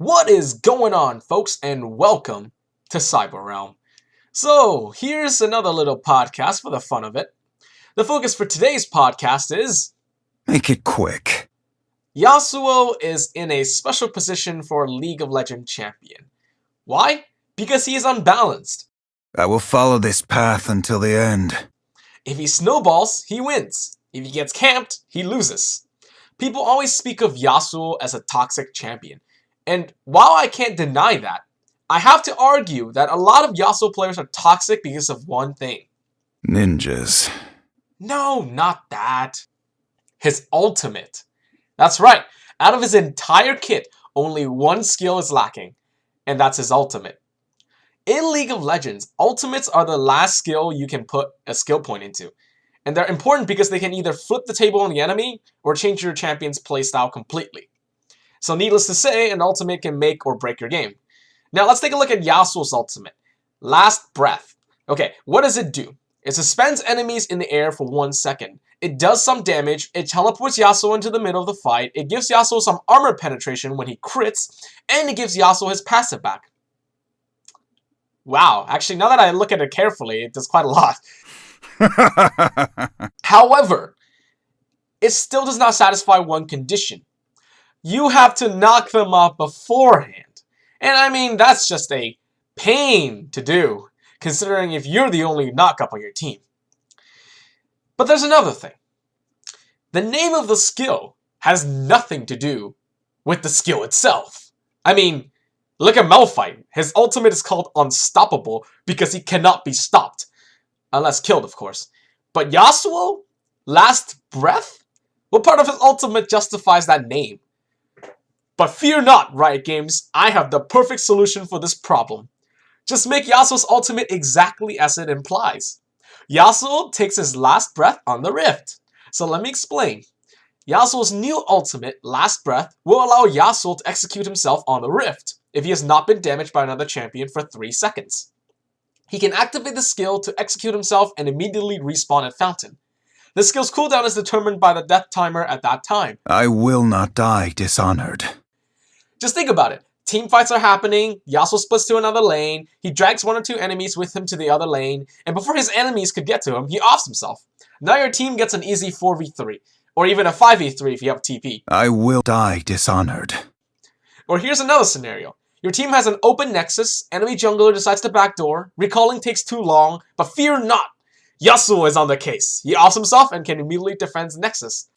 What is going on, folks, and welcome to Cyber Realm. So, here's another little podcast for the fun of it. The focus for today's podcast is... Make it quick. Yasuo is in a special position for League of Legends champion. Why? Because he is unbalanced. I will follow this path until the end. If he snowballs, he wins. If he gets camped, he loses. People always speak of Yasuo as a toxic champion. And while I can't deny that, I have to argue that a lot of Yasuo players are toxic because of one thing. Ninjas. No, not that. His ultimate. That's right. Out of his entire kit, only one skill is lacking, and that's his ultimate. In League of Legends, ultimates are the last skill you can put a skill point into. And they're important because they can either flip the table on the enemy or change your champion's playstyle completely. So needless to say, an ultimate can make or break your game. Now let's take a look at Yasuo's ultimate. Last Breath. Okay, what does it do? It suspends enemies in the air for 1 second. It does some damage, it teleports Yasuo into the middle of the fight, it gives Yasuo some armor penetration when he crits, and it gives Yasuo his passive back. Wow, actually now that I look at it carefully, it does quite a lot. However, it still does not satisfy one condition. You have to knock them off beforehand. And I mean, that's just a pain to do, considering if you're the only knock-up on your team. But there's another thing. The name of the skill has nothing to do with the skill itself. I mean, look at Malphite. His ultimate is called Unstoppable because he cannot be stopped. Unless killed, of course. But Yasuo? Last Breath? What part of his ultimate justifies that name? But fear not, Riot Games. I have the perfect solution for this problem. Just make Yasuo's ultimate exactly as it implies. Yasuo takes his last breath on the Rift. So let me explain. Yasuo's new ultimate, Last Breath, will allow Yasuo to execute himself on the Rift if he has not been damaged by another champion for 3 seconds. He can activate the skill to execute himself and immediately respawn at Fountain. The skill's cooldown is determined by the death timer at that time. I will not die dishonored. Just think about it. Teamfights are happening, Yasuo splits to another lane, he drags 1 or 2 enemies with him to the other lane, and before his enemies could get to him, he offs himself. Now your team gets an easy 4v3, or even a 5v3 if you have TP. I will die dishonored. Or here's another scenario. Your team has an open nexus, enemy jungler decides to backdoor, recalling takes too long, but fear not! Yasuo is on the case. He offs himself and can immediately defend nexus.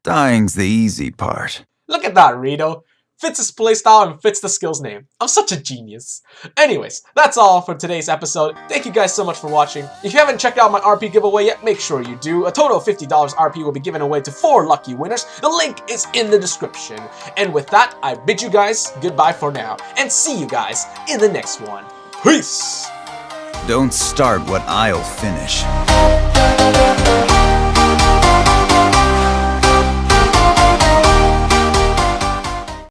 Dying's the easy part. Look at that, Rito. Fits his playstyle and fits the skill's name. I'm such a genius. Anyways, that's all for today's episode. Thank you guys so much for watching. If you haven't checked out my RP giveaway yet, make sure you do. A total of $50 RP will be given away to 4 lucky winners. The link is in the description. And with that, I bid you guys goodbye for now. And see you guys in the next one. Peace! Don't start what I'll finish.